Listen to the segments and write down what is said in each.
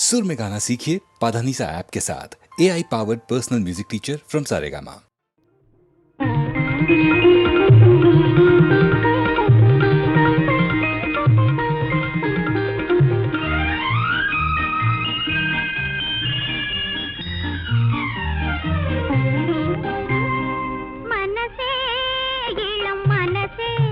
सुर में गाना सीखिए पाधानीसा ऐप के साथ। AI powered personal music teacher from Saregama. മനസേ ഇളം മനസ്സേ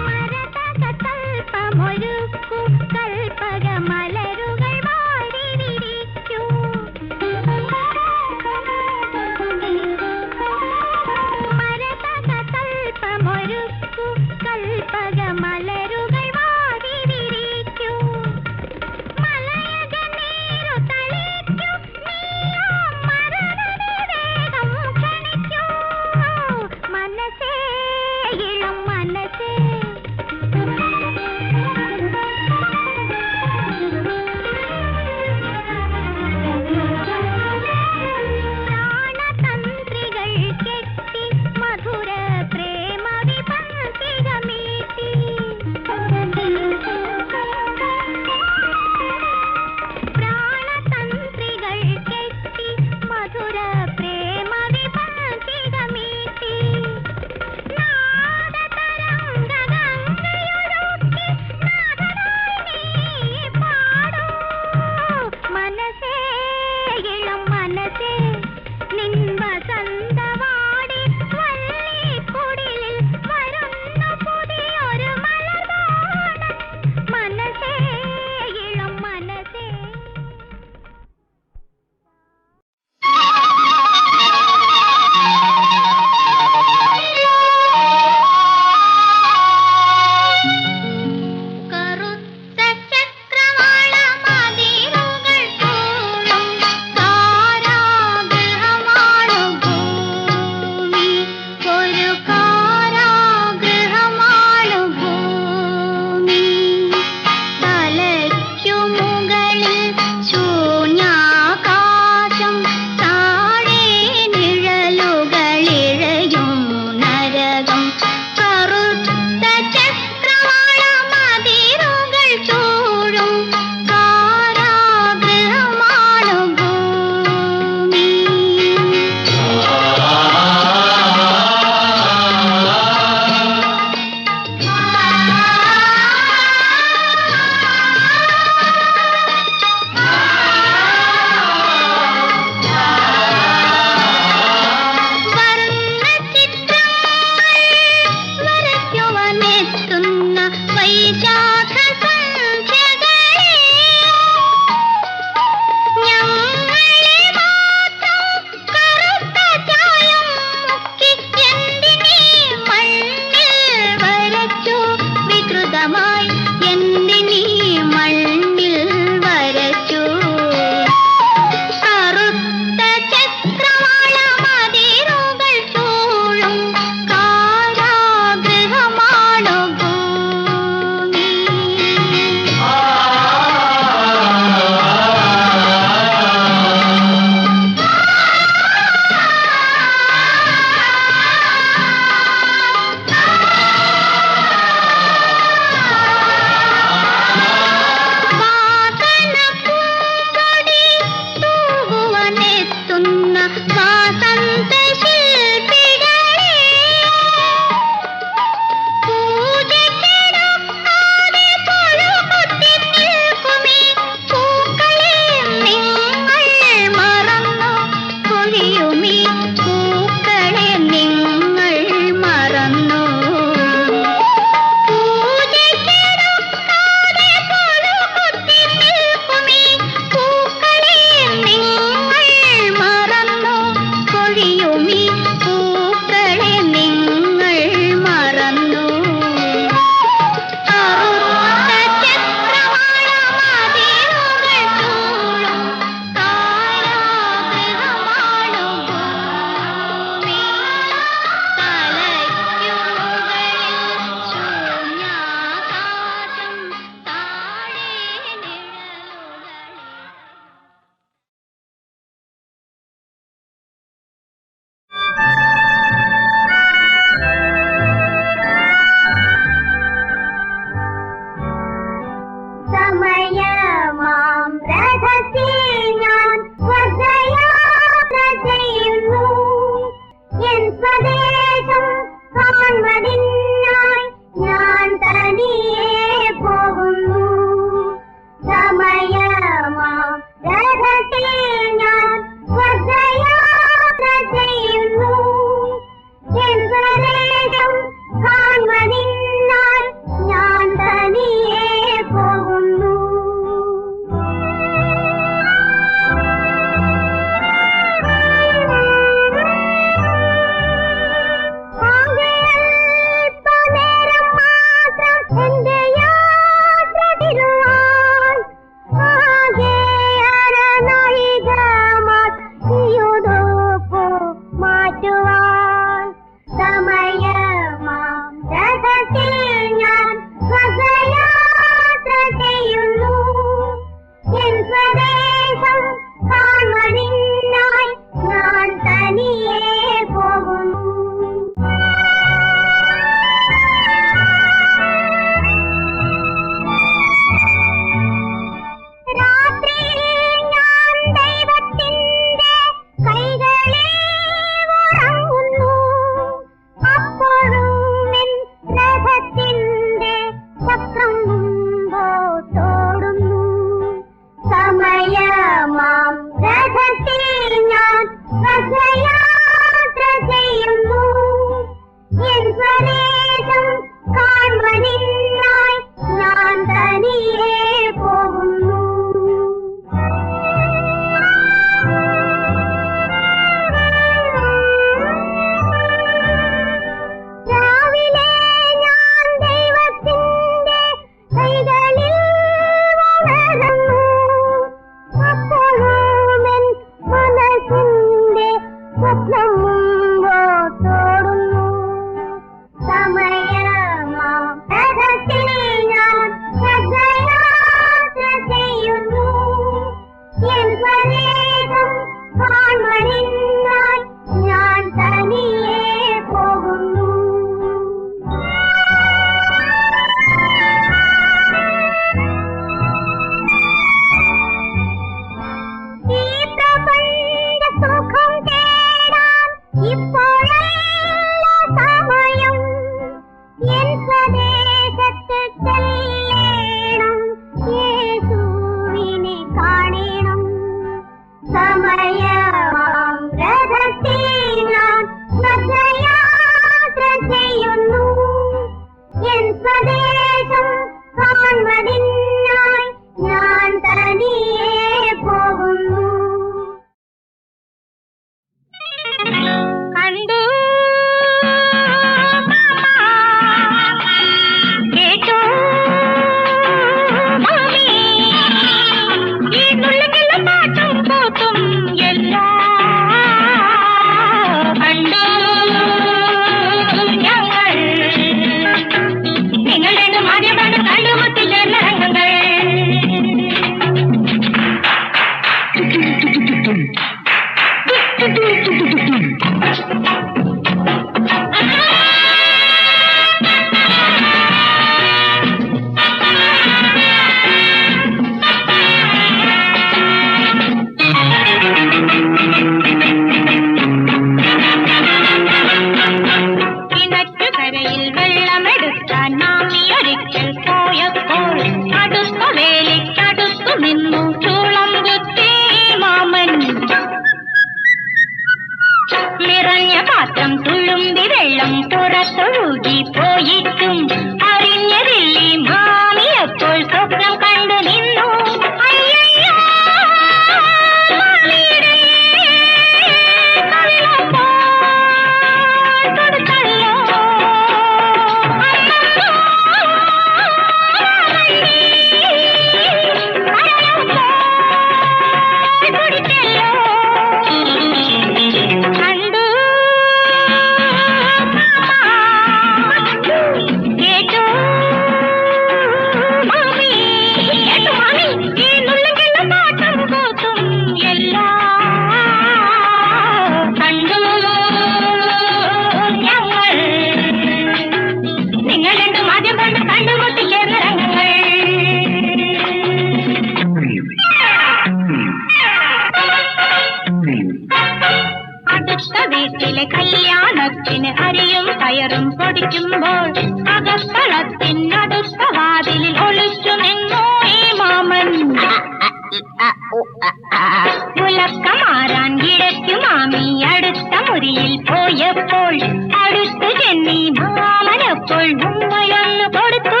ഉലക്കമാറാൻ കിടക്കു മാമി അടുത്ത മുറിയിൽ പോയപ്പോൾ അടുത്തു ചെന്നി മാമനപ്പോൾ മുമ്പയൊന്നു കൊടുത്തു.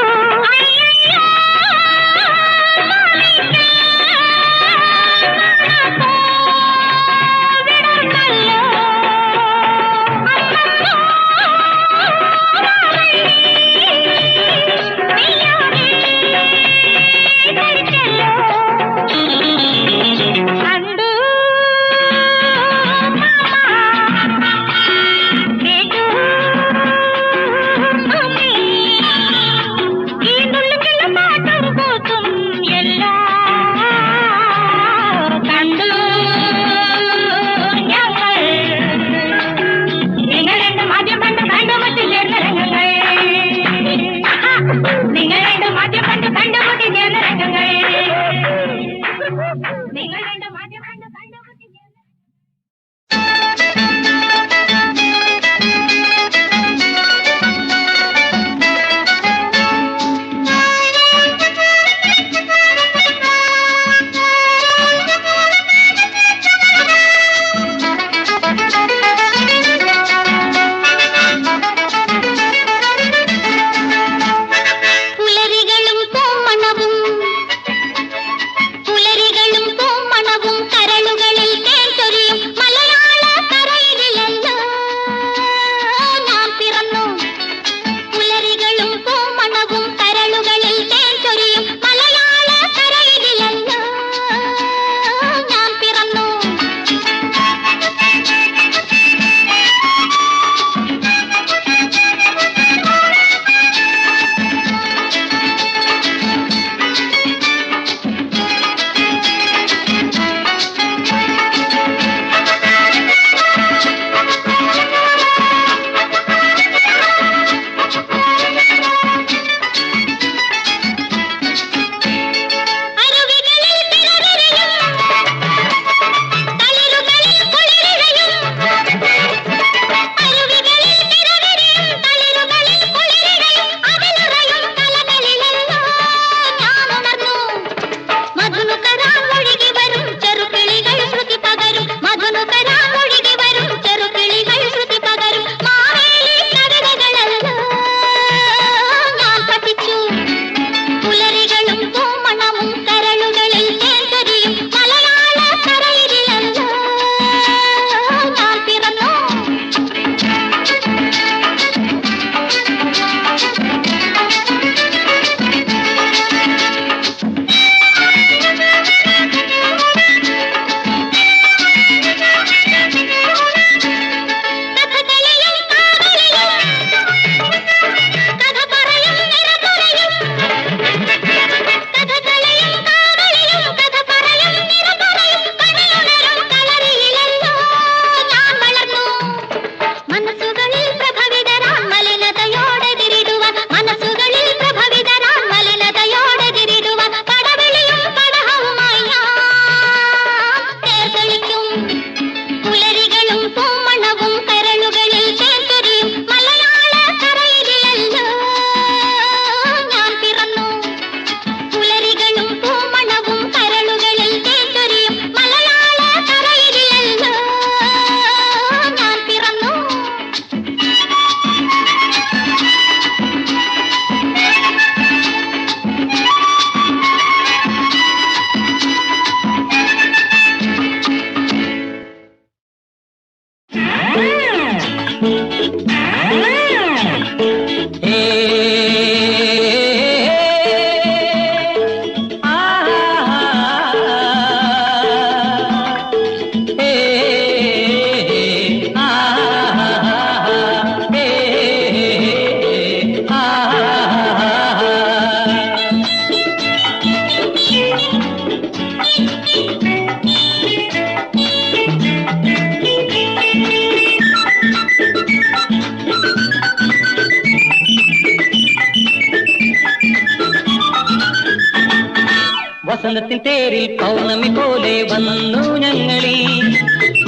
വസന്തത്തിൻ തേരിൽ പൗർണമി പോലെ വന്നു ഞങ്ങളീ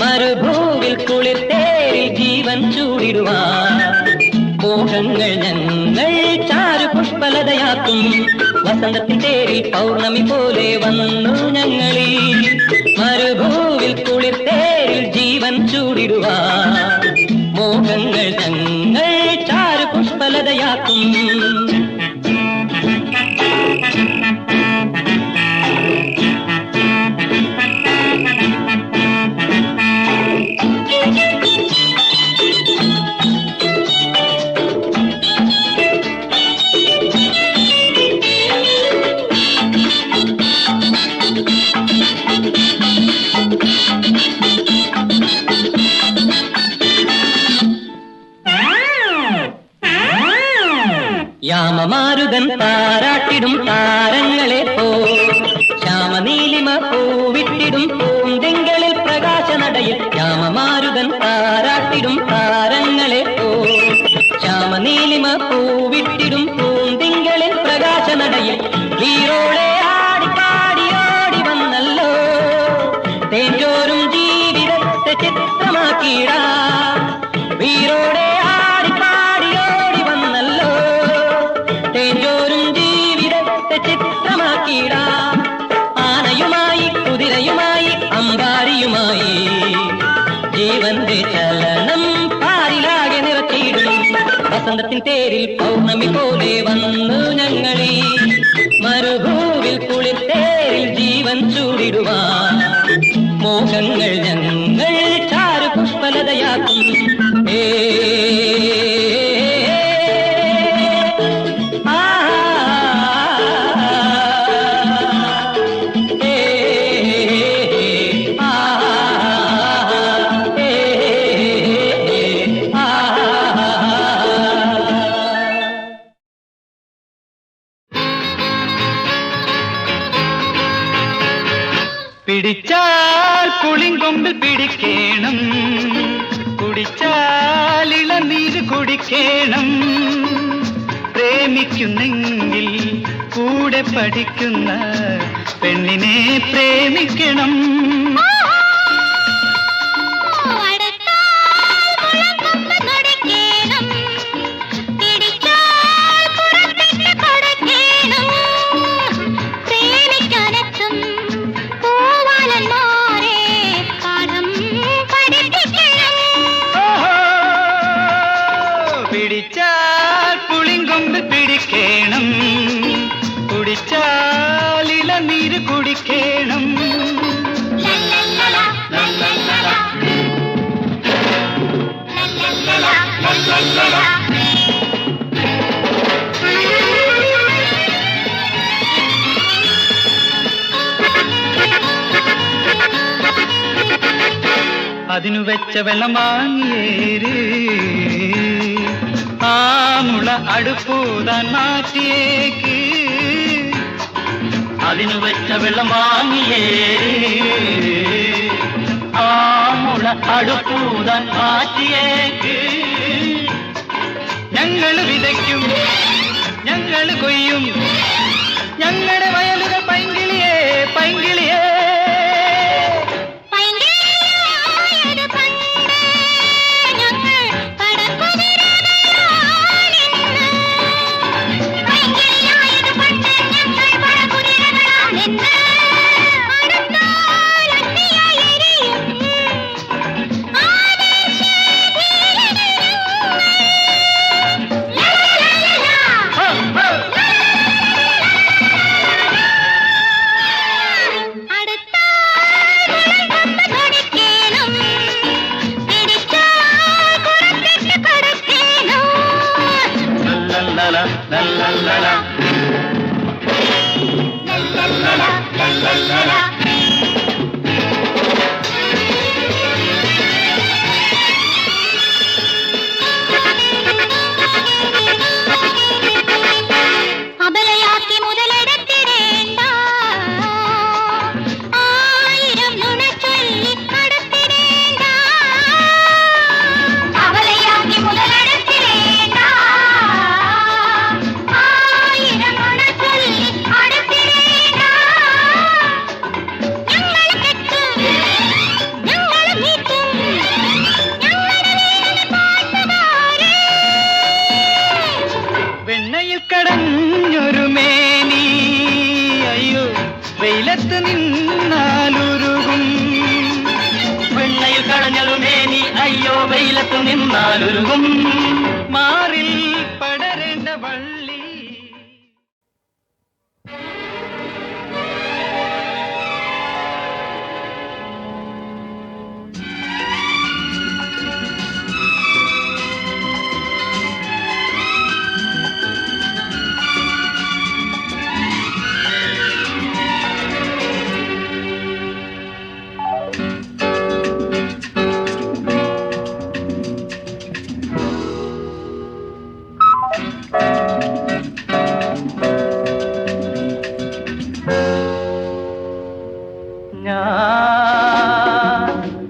മരുഭൂവിൽ കുളിർ തേരിൽ ജീവൻ ചൂടിടുവാൻ മോഹങ്ങൾ ഞങ്ങൾ ചാരു പുഷ്പലതയാക്കും വസന്തത്തിൻ തേരിൽ പൗർണമി പോലെ വന്നു ഞങ്ങളീ മരുഭൂവിൽ കുളിർത്തേരിൽ ജീവൻ ചൂടിടുവാൻ മോഹങ്ങൾ ഞങ്ങൾ ചാരു പുഷ്പലതയാക്കും. യാമമാരുതൻ താരാട്ടിടും താരങ്ങളെ പോ ശ്യാമനീലിമ പൂവിട്ടിടും പൂന്തിങ്കളിൽ പ്രകാശ നടയിൽ. യാമമാരുതൻ താരാട്ടിടും താരങ്ങളെ പോ ശ്യാമനീലിമ പൂവിട്ടിടും പൂന്തിങ്കളിൽ പ്രകാശ നടയിൽ. വീരോടെ ആടിക്കാടി ഓടി വന്നല്ലോ തേഞ്ചോരും ജീവിതത്തെ ചിത്രമാക്കിയിടാ. വീരോടെ ചിത്രമാക്കിയിടാം. ആനയുമായി കുതിരയുമായി അമ്പാരിയുമായി ജീവന്റെ ചലനം പാരിലാകെ നിറച്ചിടും. വസന്തത്തിൻ തേരിൽ പൗർണമി പോലെ വന്നു ഞങ്ങളീ മരുഭൂവിൽ കുളിർത്തേരിൽ ജീവൻ ചൂടിടുവാൻ മോഹങ്ങൾ ഞങ്ങൾ ചാരു പുഷ്പലതയാക്കും. പിടിച്ചാൽ പുളിങ്കൊമ്പിൽ പിടിക്കേണം, കുടിച്ചാൽ ഇളനീര് കുടിക്കേണം. പ്രേമിക്കുന്നെങ്കിൽ കൂടെ പഠിക്കുന്ന പെണ്ണിനെ പ്രേമിക്കണം. പിടിച്ചാൽ പുളിങ്കൊമ്പ് പിടിക്കേണം, കുടിച്ചാൽ ഇളനീര് കുടിക്കേണം. അതിനു വെച്ച വെള്ളം വാങ്ങിയേര്, ആ മുള അടുപ്പൂതാൻ മാറ്റിയേക്ക്. അതിനു വെച്ച വെള്ളം വാങ്ങിയേര്, ആ മുള അടുപ്പൂതാൻ മാറ്റിയേക്ക്. ഞങ്ങൾ വിതയ്ക്കും, ഞങ്ങൾ കൊയ്യും, ഞങ്ങളുടെ വയലുകൾ പൈങ്കിളിയേ പൈങ്കിളിയേ. വെയിൽ കളഞ്ഞതുമേനി അയ്യോ വെയിലത്തു നിന്നാലൊരുങ്ങും മാറിൽ പടരേണ്ട വള്ളി.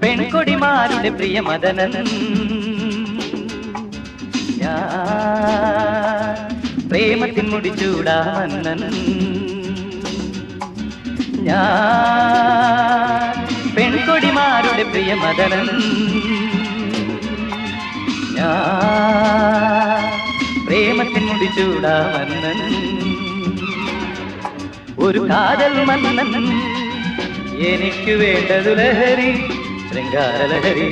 പെൺകൊടിമാരുടെ പ്രിയമദനൻ പ്രേമത്തിൻ മുടിച്ചൂടാ മന്നൻ പെൺകൊടിമാരുടെ പ്രിയമദനൻ പ്രേമത്തിൻ മുടിച്ചൂടാ മന്നൻ ഒരു കാതൽ മന്നൻ എനിക്ക് വേണ്ടതു ലഹരി ശൃംഗാരലഹരി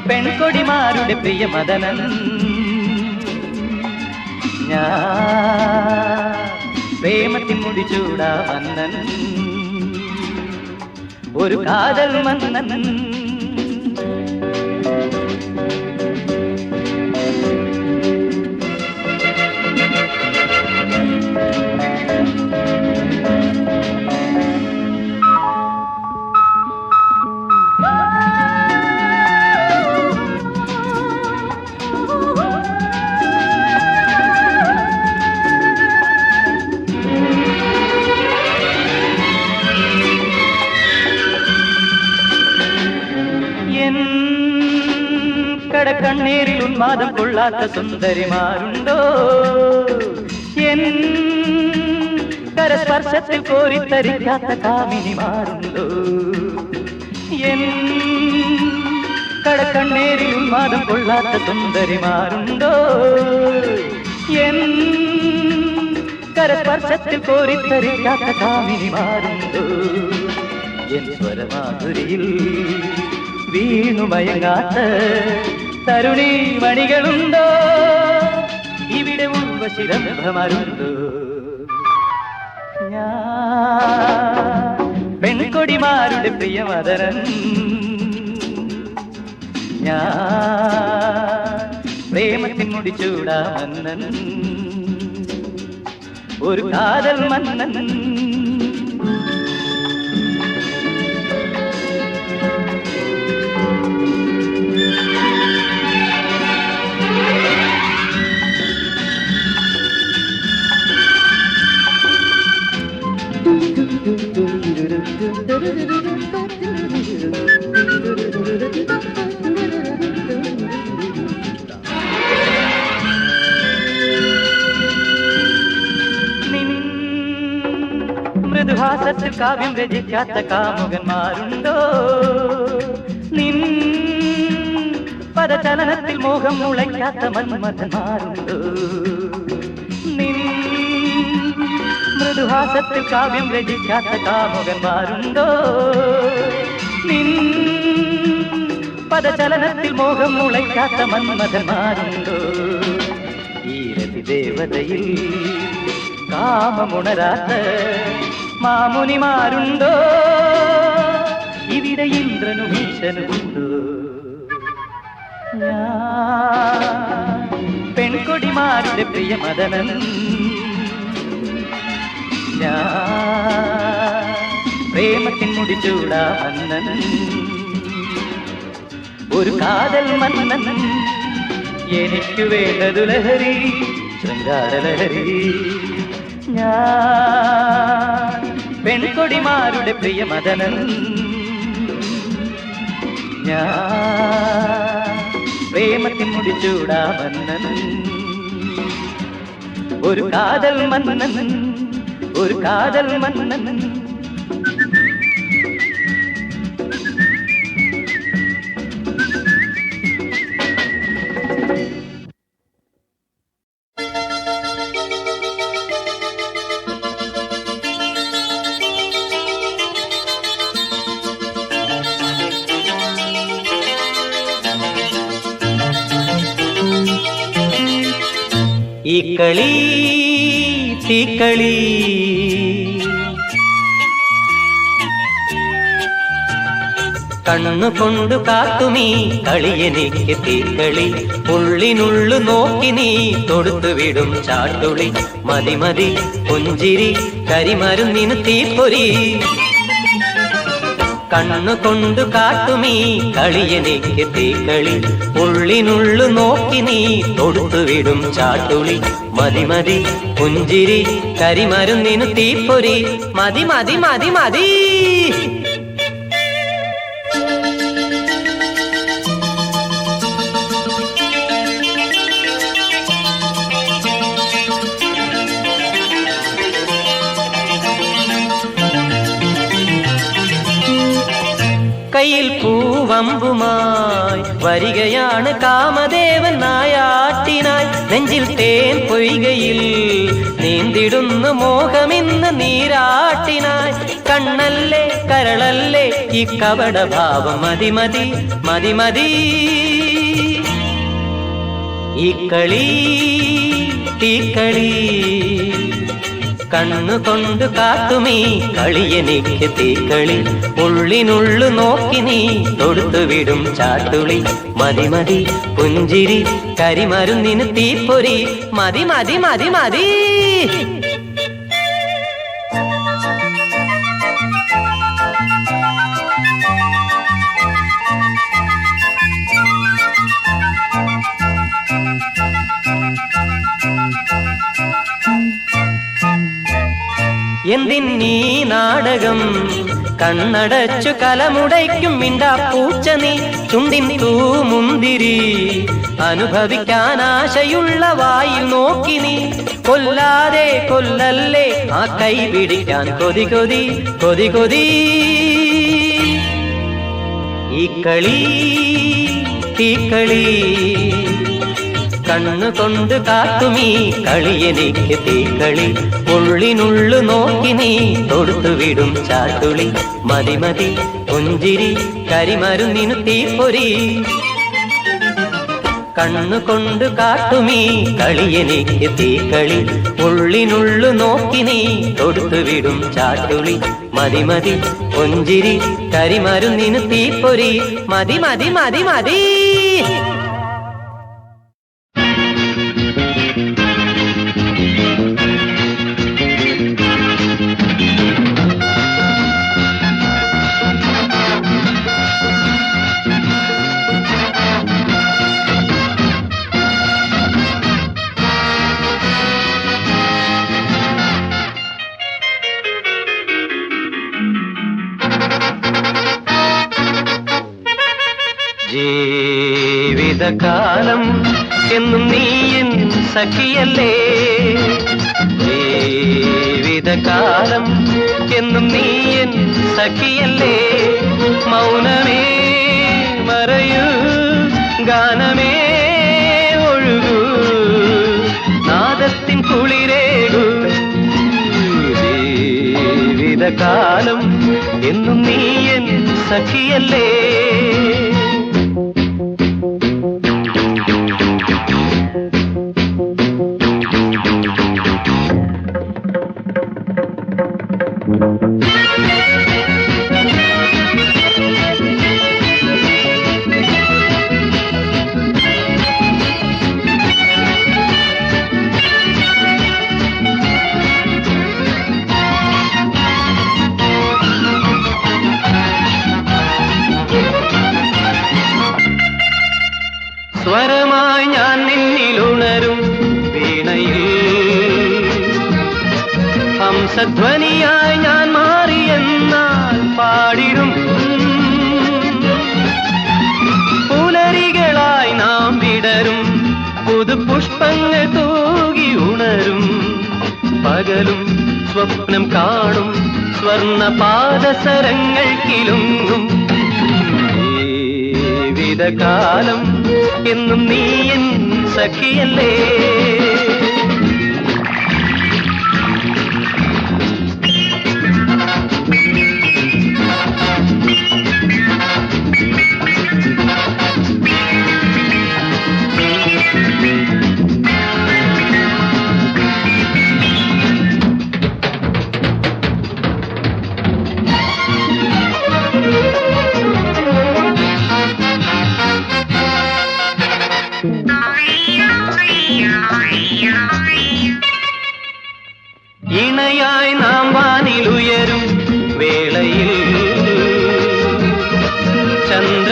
പെൺകൊടിമാരുടെ പ്രിയമദനൻ പ്രേമത്തിൻ മുടിച്ചൂടാ മന്നൻ ഒരു കാതൽ മന്നൻ കണ്ണീരിൽ ഉന്മാദം കൊള്ളാത്ത സുന്ദരിമാരുണ്ടോ എൻ കരസ്പർശത്തിൽ കോരിത്തരിക്കാത്ത കാമിനിമാരുണ്ടോ എൻ കടക്കണ്ണീരിൽ ഉന്മാദം കൊള്ളാത്ത സുന്ദരിമാരുണ്ടോ എൻ കരസ്പർശത്തിൽ കോരിത്തരിക്കാത്ത കാമിനിമാരുണ്ടോ എൻ സ്വരമാധുരിയിൽ വീണുമയങ്ങാത്ത തരുണീ മണികളുണ്ടോ ഇവിടെ ഉർവശിരംഭമരുണ്ടോ പെൺകൊടിമാരുടെ പ്രിയമദനൻ പ്രേമത്തിൻ മുടിച്ചൂടാ മന്നൻ ഒരു കാതൽ മന്നൻ മൃദുഹാസത്തിൽ കാവ്യം രചിക്കാത്ത കാമുകന്മാരുണ്ടോ നിൻ പദചലനത്തിൽ മോഹം മുളയ്ക്കാത്ത മന്മഥന്മാരുണ്ടോ നിൻ മൃദുഹാസത്തിൽ കാവ്യം രചിക്കാത്ത കാമുകന്മാരുണ്ടോ നിൻ പദചലനത്തിൽ മോഹം മുളയ്ക്കാത്ത മന്മഥന്മാരുണ്ടോ ഈ രതിദേവതയിൽ കാമമുണരാത്ത മാമുനിമാരുണ്ടോ ഇവിടെ ഇന്ദ്രനും ഈശനുമുണ്ടോ പെൺകൊടിമാരുടെ പ്രിയമദനൻ പ്രേമത്തിൻ മുടിച്ചൂടാ മന്നൻ ഒരു കാതൽ മന്നൻ എനിക്ക് വേണ്ടതു ലഹരി ശൃംഗാരലഹരി പെൺകൊടിമാരുടെ പ്രിയമദനൻ പ്രേമത്തിൻ മുടിച്ചൂടാ മന്നൻ ഒരു കാതൽ മന്നൻ ഒരു കാതൽ മന്നൻ ഈ കളി തീക്കളി കണ്ണുകൊണ്ടു കാത്തുമീ കളിയെനിക്ക് തീക്കളി ഉള്ളിനുള്ളു നോക്കി നീ തൊടുത്തുവിടും ചാട്ടുളി മതി മതി പുഞ്ചിരി കരിമരുന്നിന് തീപ്പൊരി കണ്ണുകൊണ്ടു കാട്ടുമീ കളിയെനിക്ക് തീക്കളി ഉള്ളിനുള്ളു നോക്കി നീ തൊടുത്തുവിടും ചാട്ടുളി മതി മതി പുഞ്ചിരി കരിമരുന്നിന് തീപ്പൊരി മതി മതി മതി മതി കയ്യിൽ പൂവമ്പുമായി വരികയാണ് കാമദേവൻ നായാട്ടിനായി നെഞ്ചിൽ തേൻ പൊയ്കയിൽ നീന്തിടുന്നു മോഹമിന്ന് നീരാട്ടിനായി കണ്ണല്ലേ കരളല്ലേ ഈ കപടഭാവം മതി മതി മതി മതി ഈ കളി തീക്കളി കണ്ണുകൊണ്ടു കാത്തുമീ കളിയെനിക്ക് തീക്കളി ഉള്ളിനുള്ളു നോക്കി നീ തൊടുത്തുവിടും ചാട്ടുളി മതി മതി പുഞ്ചിരി കരിമരുന്നിന് തീപ്പൊരി മതി മതി മതി മതി എന്തിന്നീ നാടകം കണ്ണടച്ചു കലമുടയ്ക്കും മിണ്ടാ പൂച്ച നീ ചുണ്ടിൻ തൂമുന്തിരി അനുഭവിക്കാൻ ആശയുള്ള വായിൽ നോക്കി നീ കൊല്ലാതെ കൊല്ലല്ലേ ആ കൈ പിടിക്കാൻ കൊതി കൊതി കൊതി കൊതി ഈ കളി തീക്കളി കണ്ണുകൊണ്ട് കാത്തുമീ കളിയെനിക്ക് തീക്കളി ഉള്ളിനുള്ളു നോക്കി നീ തൊടുത്തുവിടും ചാട്ടുളി മതി മതി പുഞ്ചിരി കരിമരുന്നിനു തീപ്പൊരി കണ്ണുകൊണ്ട് കാട്ടുമീ കളിയെനിക്ക് തീക്കളി ഉള്ളിനുള്ളു നോക്കി നീ തൊടുത്തുവിടും ചാട്ടുളി മതി മതി പുഞ്ചിരി കരിമരുന്നിനു തീപ്പൊരി മതി മതി മതി മതി ജീവിതകാലം എന്നും നീയൻ സഖിയല്ലേ ജീവിതകാലം എന്നും നീയൻ സഖിയല്ലേ മൗനമേ മറയൂ ഗാനമേ ഒഴുകൂ നാദത്തിൻ കുളിരേകൂ ജീവിതകാലം എന്നും നീയൻ സഖിയല്ലേ സ്വരമായി ഞാൻ നിന്നിലുണരും വീണയിൽ ഹംസധ്വനിയായി ഞാൻ മാറിയെന്നാൽ പാടിടും പുലരികളായി നാം വിടരും പുതുപുഷ്പങ്ങൾ തൂകി ഉണരും പകലും സ്വപ്നം കാണും സ്വർണ്ണ പാദസരങ്ങൾ കിലുങ്ങും ജീവിതകാലം എന്നും നീയൻ സഖിയല്ലേ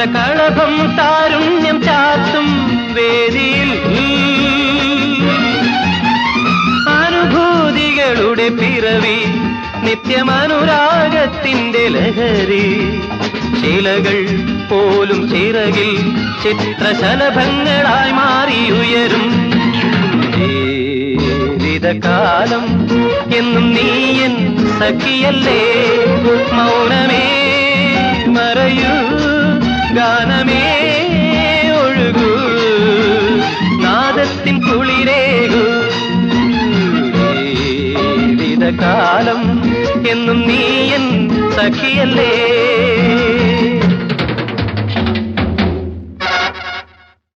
സ്വരകളഭം താരുണ്യം ചാത്തും വേദിയിൽ അനുഭൂതികളുടെ പിറവി നിത്യമനുരാഗത്തിന്റെ ലഹരി ശിലകൾ പോലും ചിറകിൽ ചിത്രശലഭങ്ങളായി മാറിയുയരും ജീവിതകാലം എന്നും നീയൻ സഖിയല്ലേ മൗനമേ മറയൂ ഗാനമേ ഒഴുകൂ നാദത്തിൻ കുളിരേകൂ ജീവിതകാലം എന്നും നീയൻ സഖിയല്ലേ